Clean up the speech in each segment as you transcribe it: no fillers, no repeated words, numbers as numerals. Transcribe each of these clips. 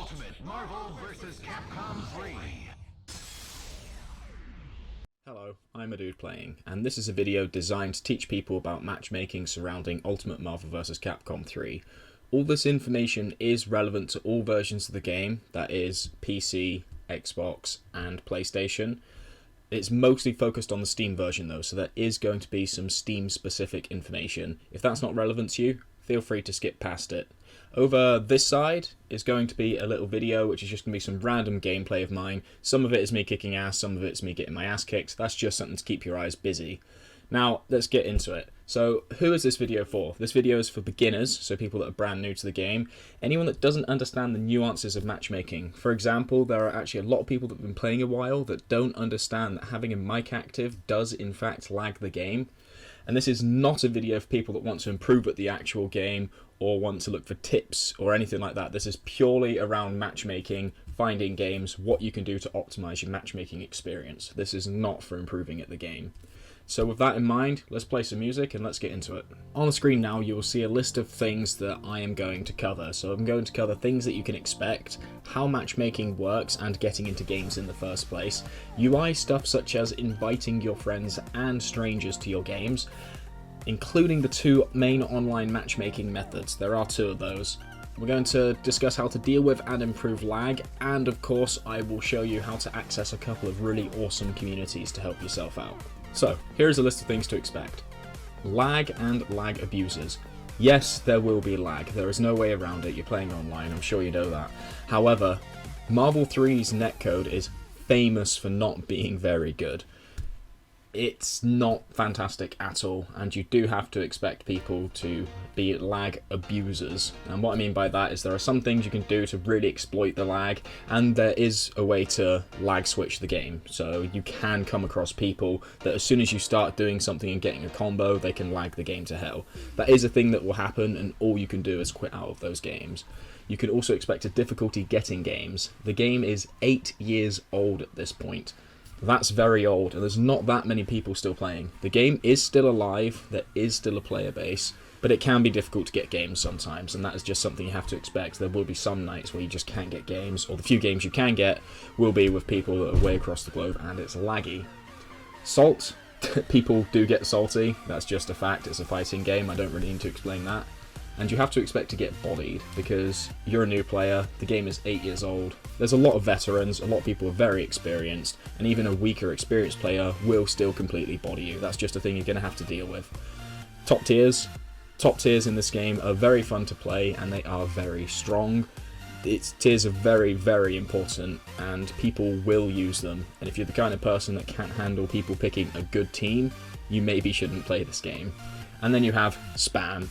Ultimate Marvel vs. Capcom 3. Hello, I'm a dude playing, and this is a video designed to teach people about matchmaking surrounding Ultimate Marvel vs. Capcom 3. All this information is relevant to all versions of the game, that is PC, Xbox, and PlayStation. It's mostly focused on the Steam version though, so there is going to be some Steam specific information. If that's not relevant to you, feel free to skip past it. Over this side is going to be a little video which is just going to be some random gameplay of mine. Some of it is me kicking ass, some of it is me getting my ass kicked. That's just something to keep your eyes busy. Now, let's get into it. So, who is this video for? This video is for beginners, so people that are brand new to the game. Anyone that doesn't understand the nuances of matchmaking. For example, there are actually a lot of people that have been playing a while that don't understand that having a mic active does in fact lag the game. And this is not a video for people that want to improve at the actual game or want to look for tips or anything like that. This is purely around matchmaking, finding games, what you can do to optimize your matchmaking experience. This is not for improving at the game. So with that in mind, let's play some music and let's get into it. On the screen now, you will see a list of things that I am going to cover. So I'm going to cover things that you can expect, how matchmaking works and getting into games in the first place, UI stuff such as inviting your friends and strangers to your games, including the two main online matchmaking methods. There are two of those. We're going to discuss how to deal with and improve lag, and of course I will show you how to access a couple of really awesome communities to help yourself out. So, here's a list of things to expect. Lag and lag abusers. Yes, there will be lag. There is no way around it. You're playing online, I'm sure you know that. However, Marvel 3's netcode is famous for not being very good. It's not fantastic at all, and you do have to expect people to be lag abusers. And what I mean by that is there are some things you can do to really exploit the lag, and there is a way to lag switch the game. So you can come across people that as soon as you start doing something and getting a combo, they can lag the game to hell. That is a thing that will happen, and all you can do is quit out of those games. You can also expect a difficulty getting games. The game is 8 years old at this point. That's very old, and there's not that many people still playing. The game is still alive, there is still a player base, but it can be difficult to get games sometimes, and that is just something you have to expect. There will be some nights where you just can't get games, or the few games you can get will be with people that are way across the globe, and it's laggy. Salt. People do get salty, that's just a fact. It's a fighting game, I don't really need to explain that. And you have to expect to get bodied, because you're a new player, the game is 8 years old, there's a lot of veterans, a lot of people are very experienced, and even a weaker experienced player will still completely body you. That's just a thing you're going to have to deal with. Top tiers. Top tiers in this game are very fun to play, and they are very strong. Tiers are very, very important, and people will use them. And if you're the kind of person that can't handle people picking a good team, you maybe shouldn't play this game. And then you have spam.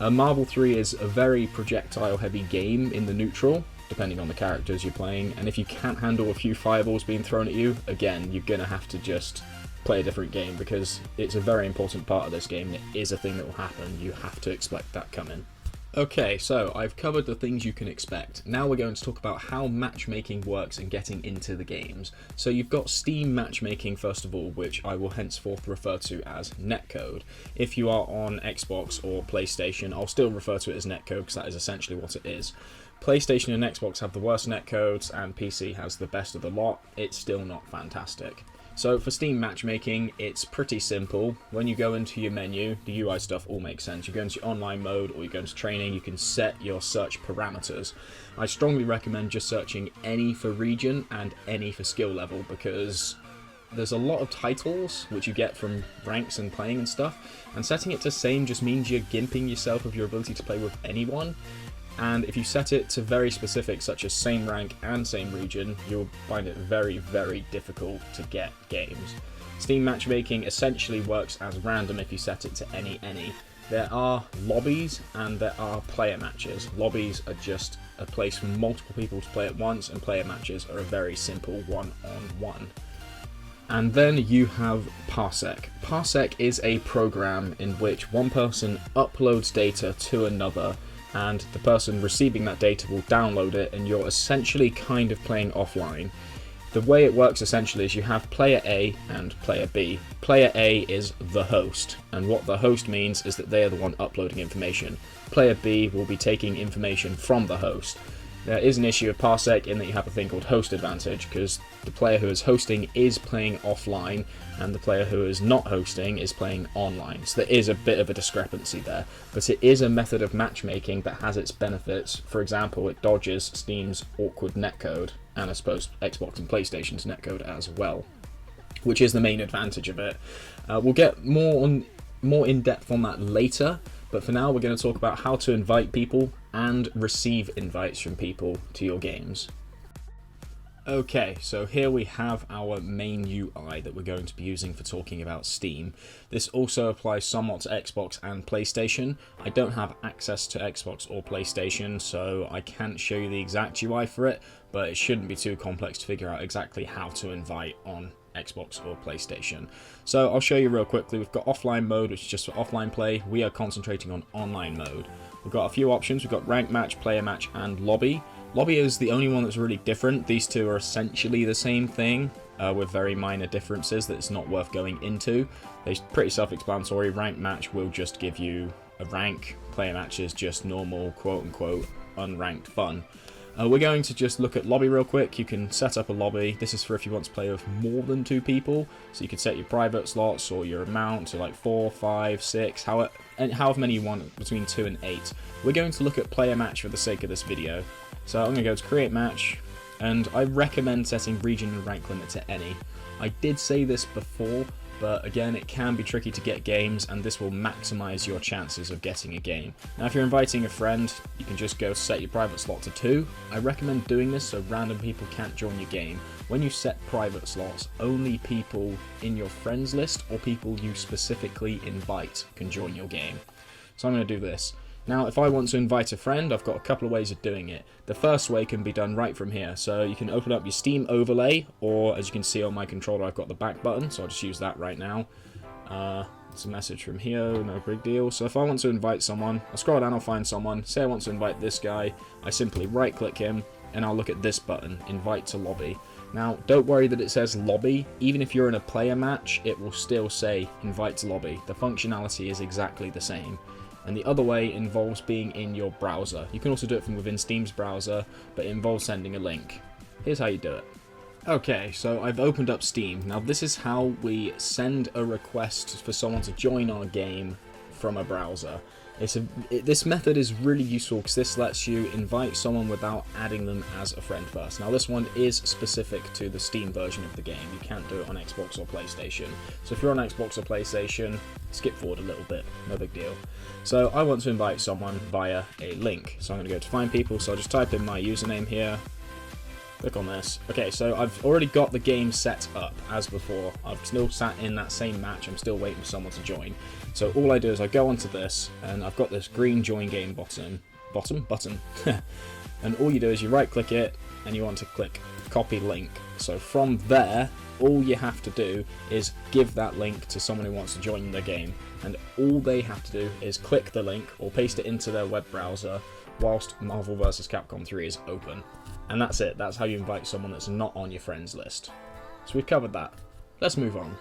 Marvel 3 is a very projectile-heavy game in the neutral, depending on the characters you're playing, and if you can't handle a few fireballs being thrown at you, again, you're going to have to just play a different game, because it's a very important part of this game. It is a thing that will happen. You have to expect that coming. Okay, so I've covered the things you can expect. Now we're going to talk about how matchmaking works and getting into the games. So you've got Steam matchmaking first of all, which I will henceforth refer to as netcode. If you are on Xbox or PlayStation, I'll still refer to it as netcode because that is essentially what it is. PlayStation and Xbox have the worst netcodes and PC has the best of the lot. It's still not fantastic. So for Steam matchmaking, it's pretty simple. When you go into your menu, the UI stuff all makes sense. You go into your online mode or you go into training, you can set your search parameters. I strongly recommend just searching any for region and any for skill level, because there's a lot of titles which you get from ranks and playing and stuff, and setting it to same just means you're gimping yourself of your ability to play with anyone. And if you set it to very specific, such as same rank and same region, you'll find it very, very difficult to get games. Steam matchmaking essentially works as random if you set it to any. There are lobbies and there are player matches. Lobbies are just a place for multiple people to play at once, and player matches are a very simple one-on-one. And then you have Parsec. Parsec is a program in which one person uploads data to another, and the person receiving that data will download it, and you're essentially kind of playing offline. The way it works essentially is you have player A and player B. Player A is the host, and what the host means is that they are the one uploading information. Player B will be taking information from the host. There is an issue of parsec in that you have a thing called host advantage, because the player who is hosting is playing offline and the player who is not hosting is playing online. So there is a bit of a discrepancy there, but it is a method of matchmaking that has its benefits. For example, it dodges Steam's awkward netcode, and I suppose Xbox and PlayStation's netcode as well, which is the main advantage of it. We'll get more in depth on that later, but for now we're going to talk about how to invite people and receive invites from people to your games. Okay, so here we have our main UI that we're going to be using for talking about Steam. This also applies somewhat to Xbox and PlayStation. I don't have access to Xbox or PlayStation, so I can't show you the exact UI for it, but it shouldn't be too complex to figure out exactly how to invite on Xbox or PlayStation. So I'll show you real quickly. We've got offline mode, which is just for offline play. We are concentrating on online mode. We've got a few options. We've got rank match, player match, and lobby. Lobby is the only one that's really different. These two are essentially the same thing, with very minor differences that it's not worth going into. They're pretty self-explanatory. Rank match will just give you a rank. Player match is just normal, quote-unquote, unranked fun. We're going to just look at lobby real quick. You can set up a lobby. This is for if you want to play with more than 2 people. So you can set your private slots or your amount to like 4, 5, 6, however many you want, between 2 and 8. We're going to look at player match for the sake of this video. So I'm going to go to create match, and I recommend setting region and rank limit to any. I did say this before, but again, it can be tricky to get games, and this will maximize your chances of getting a game. Now, if you're inviting a friend, you can just go set your private slot to 2. I recommend doing this so random people can't join your game. When you set private slots, only people in your friends list or people you specifically invite can join your game. So I'm going to do this. Now, if I want to invite a friend, I've got a couple of ways of doing it. The first way can be done right from here. So you can open up your Steam overlay, or as you can see on my controller, I've got the back button, so I'll just use that right now. It's a message from here, no big deal. So if I want to invite someone, I'll scroll down, I'll find someone. Say I want to invite this guy, I simply right-click him, and I'll look at this button, invite to lobby. Now, don't worry that it says lobby. Even if you're in a player match, it will still say invite to lobby. The functionality is exactly the same. And the other way involves being in your browser. You can also do it from within Steam's browser, but it involves sending a link. Here's how you do it. Okay, so I've opened up Steam. Now this is how we send a request for someone to join our game from a browser. This method is really useful because this lets you invite someone without adding them as a friend first. Now this one is specific to the Steam version of the game. You can't do it on Xbox or PlayStation. So if you're on Xbox or PlayStation, skip forward a little bit, no big deal. So I want to invite someone via a link. So I'm going to go to find people, so I'll just type in my username here. Click on this. Okay, so I've already got the game set up as before. I've still sat in that same match. I'm still waiting for someone to join. So all I do is I go onto this, and I've got this green join game button. And all you do is you right click it, and you want to click copy link. So from there, all you have to do is give that link to someone who wants to join the game. And all they have to do is click the link or paste it into their web browser whilst Marvel vs. Capcom 3 is open. And that's it. That's how you invite someone that's not on your friends list. So we've covered that. Let's move on.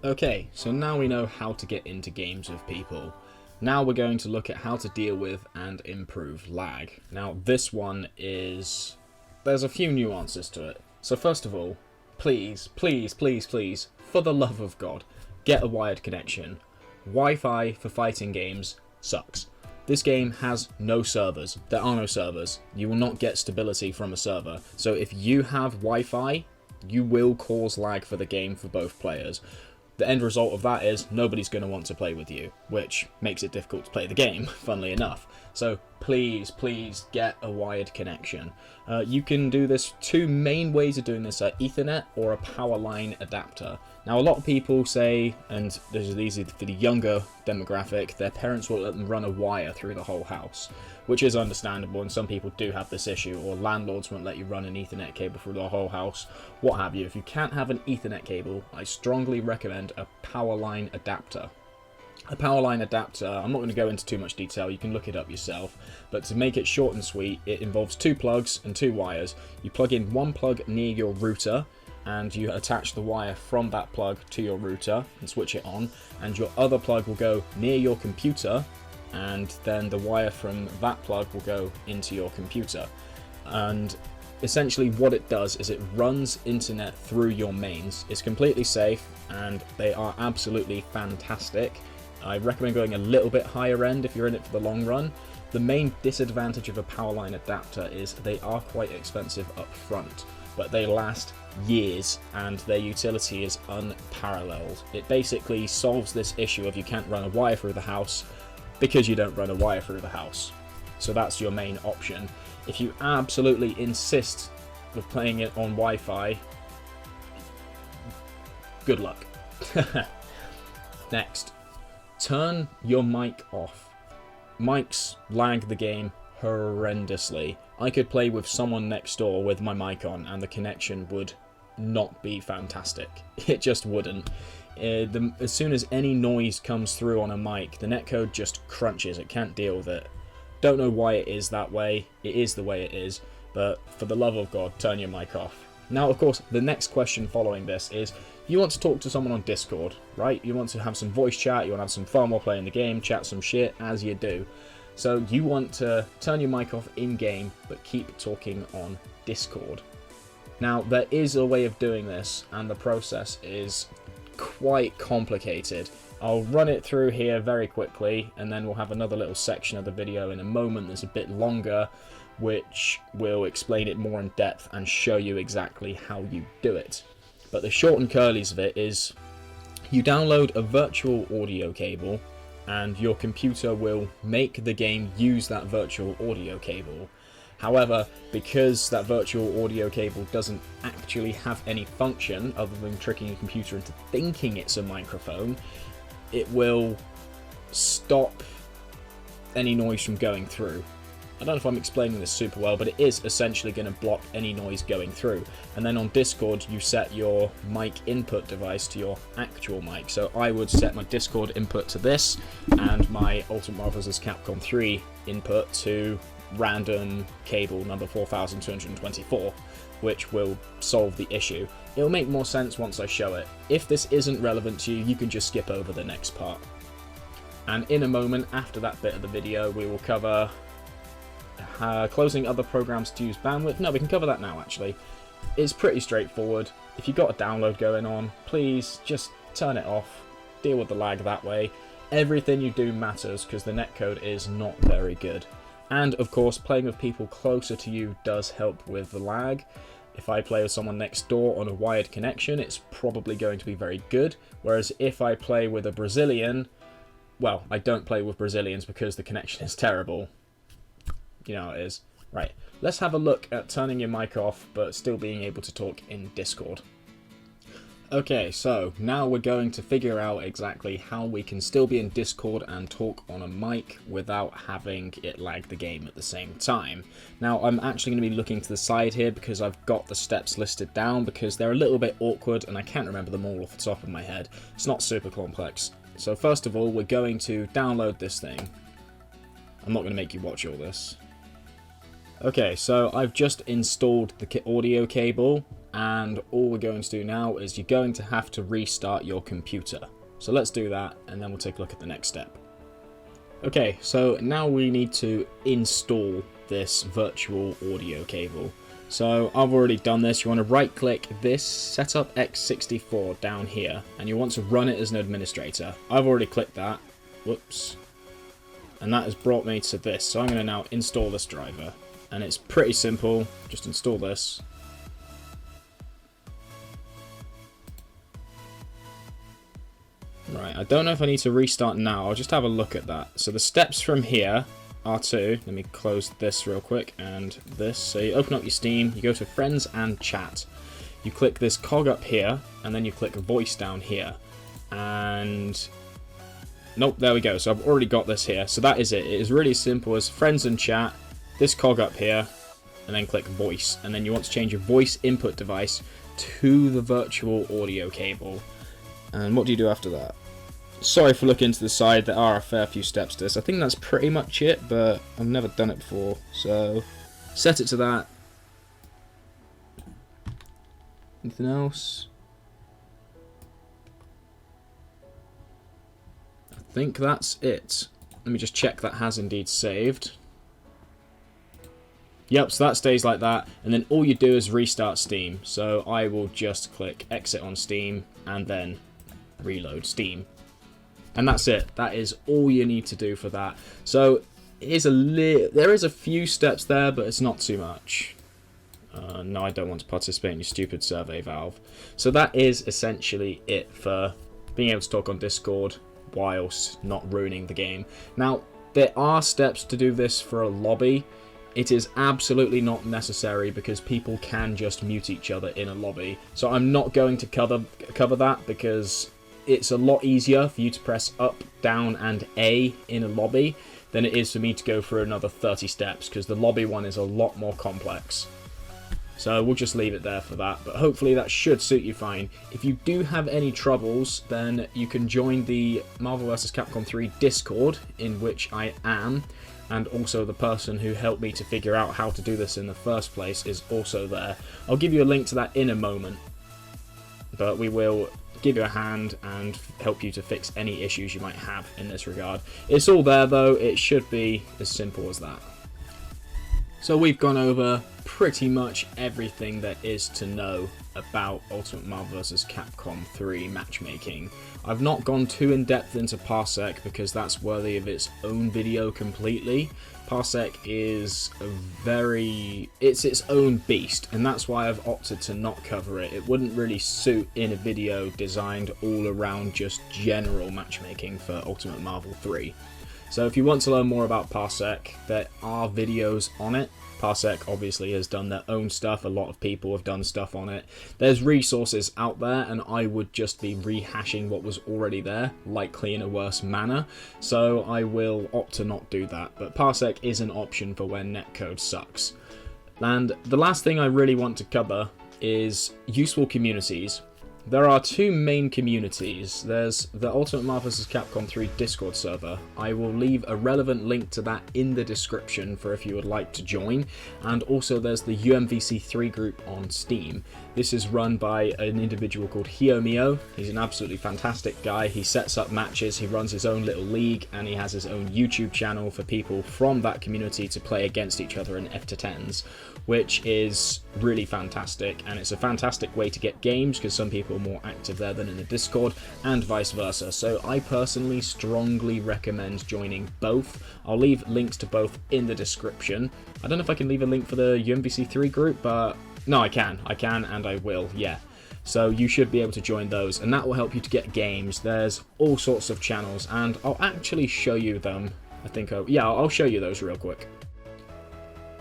Okay, so now we know how to get into games with people. Now we're going to look at how to deal with and improve lag. Now this one is... there's a few nuances to it. So first of all, please, please, please, please, for the love of God, get a wired connection. Wi-Fi for fighting games sucks. This game has no servers. There are no servers. You will not get stability from a server. So if you have Wi-Fi, you will cause lag for the game for both players. The end result of that is nobody's going to want to play with you, which makes it difficult to play the game, funnily enough. So please, please get a wired connection. You can do this. 2 main ways of doing this are Ethernet or a power line adapter. Now a lot of people say, and these are for the younger demographic, their parents will let them run a wire through the whole house, which is understandable, and some people do have this issue, or landlords won't let you run an Ethernet cable through the whole house, what have you. If you can't have an Ethernet cable, I strongly recommend a power line adapter. A power line adapter, I'm not going to go into too much detail, you can look it up yourself, but to make it short and sweet, it involves 2 plugs and 2 wires. You plug in one plug near your router, and you attach the wire from that plug to your router and switch it on, and your other plug will go near your computer, and then the wire from that plug will go into your computer. and essentially what it does is it runs internet through your mains. It's completely safe and they are absolutely fantastic. I recommend going a little bit higher end if you're in it for the long run. The main disadvantage of a powerline adapter is they are quite expensive up front, but they last years and their utility is unparalleled. It basically solves this issue of you can't run a wire through the house because you don't run a wire through the house. So that's your main option. If you absolutely insist with playing it on Wi-Fi, good luck. Next, turn your mic off. Mics lag the game horrendously. I could play with someone next door with my mic on and the connection would not be fantastic. It just wouldn't. As soon as any noise comes through on a mic, the netcode just crunches. It can't deal with it. Don't know why it is that way. It is the way it is, but for the love of God, turn your mic off. Now, of course, the next question following this is, you want to talk to someone on Discord, right? You want to have some voice chat, you want to have some fun while playing the game, chat some shit, as you do. So you want to turn your mic off in-game, but keep talking on Discord. Now, there is a way of doing this, and the process is quite complicated. I'll run it through here very quickly, and then we'll have another little section of the video in a moment that's a bit longer, which will explain it more in depth and show you exactly how you do it. But the short and curlies of it is, you download a virtual audio cable, and your computer will make the game use that virtual audio cable. However, because that virtual audio cable doesn't actually have any function other than tricking your computer into thinking it's a microphone, it will stop any noise from going through. I don't know if I'm explaining this super well, but it is essentially going to block any noise going through. And then on Discord, you set your mic input device to your actual mic. So I would set my Discord input to this, and my Ultimate Marvel vs. Capcom 3 input to random cable number 4224, which will solve the issue. It'll make more sense once I show it. If this isn't relevant to you, you can just skip over the next part. And in a moment, after that bit of the video, we will cover closing other programs to use bandwidth. No, we can cover that now, actually. It's pretty straightforward. If you've got a download going on, please just turn it off. Deal with the lag that way. Everything you do matters because the netcode is not very good. And, of course, playing with people closer to you does help with the lag. If I play with someone next door on a wired connection, it's probably going to be very good. Whereas if I play with a Brazilian, well, I don't play with Brazilians because the connection is terrible. You know how it is. Right, let's have a look at turning your mic off, but still being able to talk in Discord. Okay, so now we're going to figure out exactly how we can still be in Discord and talk on a mic without having it lag the game at the same time. Now, I'm actually going to be looking to the side here because I've got the steps listed down because they're a little bit awkward and I can't remember them all off the top of my head. It's not super complex. So first of all, we're going to download this thing. I'm not going to make you watch all this. Okay, so I've just installed the audio cable, and all we're going to do now is you're going to have to restart your computer. So let's do that, and then we'll take a look at the next step. Okay, so now we need to install this virtual audio cable. So I've already done this. You want to right click this setup x64 down here, and you want to run it as an administrator. I've already clicked that. Whoops. And that has brought me to this. So I'm going to now install this driver. And it's pretty simple. Just install this. Right, I don't know if I need to restart now. I'll just have a look at that. So the steps from here are to, let me close this real quick, and this. So you open up your Steam, you go to Friends and Chat. You click this cog up here, and then you click Voice down here. And nope, there we go. So I've already got this here. So that is it. It is really simple as Friends and Chat, this cog up here, and then click Voice. And then you want to change your voice input device to the virtual audio cable. And what do you do after that? Sorry for looking to the side, there are a fair few steps to this. I think that's pretty much it, but I've never done it before. So, set it to that. Anything else? I think that's it. Let me just check that has indeed saved. Yep, so that stays like that, and then all you do is restart Steam. So I will just click exit on Steam and then reload Steam. And that's it. That is all you need to do for that. So there is a few steps there, but it's not too much. No, I don't want to participate in your stupid survey, Valve. So that is essentially it for being able to talk on Discord whilst not ruining the game. Now, there are steps to do this for a lobby. It is absolutely not necessary because people can just mute each other in a lobby. So I'm not going to cover that because it's a lot easier for you to press up, down, and A in a lobby than it is for me to go through another 30 steps because the lobby one is a lot more complex. So we'll just leave it there for that, but hopefully that should suit you fine. If you do have any troubles, then you can join the Marvel vs. Capcom 3 Discord, in which I am, and also the person who helped me to figure out how to do this in the first place is also there. I'll give you a link to that in a moment, but we will give you a hand and help you to fix any issues you might have in this regard. It's all there though, it should be as simple as that. So we've gone over pretty much everything there is to know about Ultimate Marvel vs. Capcom 3 matchmaking. I've not gone too in depth into Parsec because that's worthy of its own video completely. Parsec is it's its own beast, and that's why I've opted to not cover it. It wouldn't really suit in a video designed all around just general matchmaking for Ultimate Marvel 3. So if you want to learn more about Parsec, there are videos on it. Parsec obviously has done their own stuff, a lot of people have done stuff on it. There's resources out there, and I would just be rehashing what was already there, likely in a worse manner, so I will opt to not do that. But Parsec is an option for when netcode sucks. And the last thing I really want to cover is useful communities. There are two main communities. There's the Ultimate Marvel vs. Capcom 3 Discord server. I will leave a relevant link to that in the description for if you would like to join. And also there's the UMVC3 group on Steam. This is run by an individual called Hiomio. He's an absolutely fantastic guy. He sets up matches, he runs his own little league, and he has his own YouTube channel for people from that community to play against each other in F10s, which is really fantastic, and it's a fantastic way to get games because some people are more active there than in the Discord, and vice versa. So I personally strongly recommend joining both. I'll leave links to both in the description. I don't know if I can leave a link for the UMVC3 group, but no, I can and I will, yeah. So you should be able to join those, and that will help you to get games. There's all sorts of channels, and I'll actually show you them. I'll show you those real quick.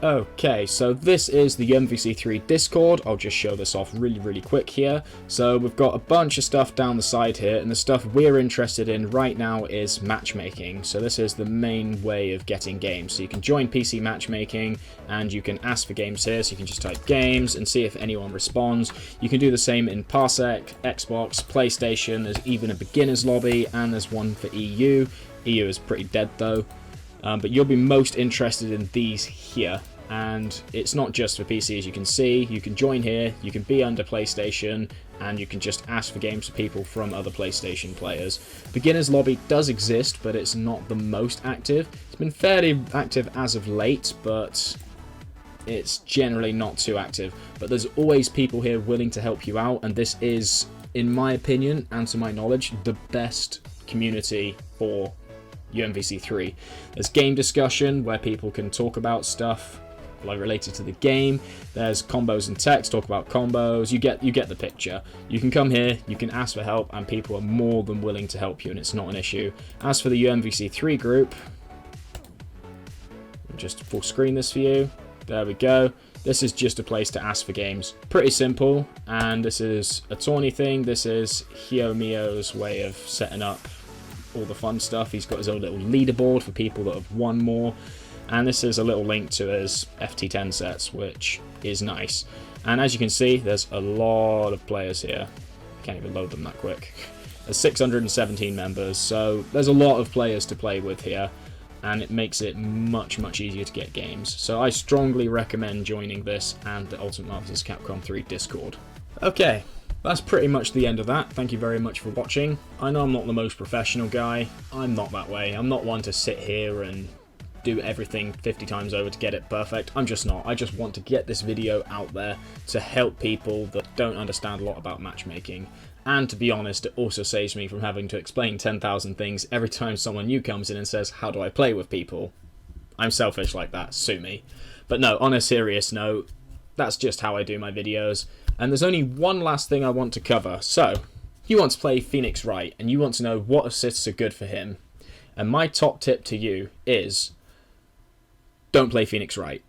Okay, so this is the MVC3 Discord. I'll just show this off really quick here. So we've got a bunch of stuff down the side here, and the stuff we're interested in right now is matchmaking. So this is the main way of getting games. So you can join PC matchmaking, and you can ask for games here. So you can just type games and see if anyone responds. You can do the same in Parsec, Xbox, PlayStation. There's even a beginner's lobby, and there's one for EU. EU is pretty dead though. But you'll be most interested in these here. And it's not just for PC, as you can see. You can join here, you can be under PlayStation, and you can just ask for games for people from other PlayStation players. Beginner's Lobby does exist, but it's not the most active. It's been fairly active as of late, but it's generally not too active. But there's always people here willing to help you out, and this is, in my opinion, and to my knowledge, the best community for UMVC3. There's game discussion, where people can talk about stuff like related to the game. There's combos and text, talk about combos. You get the picture. You can come here, you can ask for help, and people are more than willing to help you, and it's not an issue. As for the UMVC3 group, I'll just full screen this for you. There we go. This is just a place to ask for games. Pretty simple, and this is a tourney thing. This is Hiomio's way of setting up all the fun stuff. He's got his own little leaderboard for people that have won more. And this is a little link to his FT10 sets, which is nice. And as you can see, there's a lot of players here. I can't even load them that quick. There's 617 members, so there's a lot of players to play with here, and it makes it much easier to get games. So I strongly recommend joining this and the Ultimate Marvel vs. Capcom 3 Discord. Okay, that's pretty much the end of that. Thank you very much for watching. I know I'm not the most professional guy. I'm not that way. I'm not one to sit here and do everything 50 times over to get it perfect. I'm just not. I just want to get this video out there to help people that don't understand a lot about matchmaking. And to be honest, it also saves me from having to explain 10,000 things every time someone new comes in and says, how do I play with people? I'm selfish like that, sue me. But no, on a serious note, that's just how I do my videos. And there's only one last thing I want to cover. So, you want to play Phoenix right, and you want to know what assists are good for him. And my top tip to you is, don't play Phoenix right.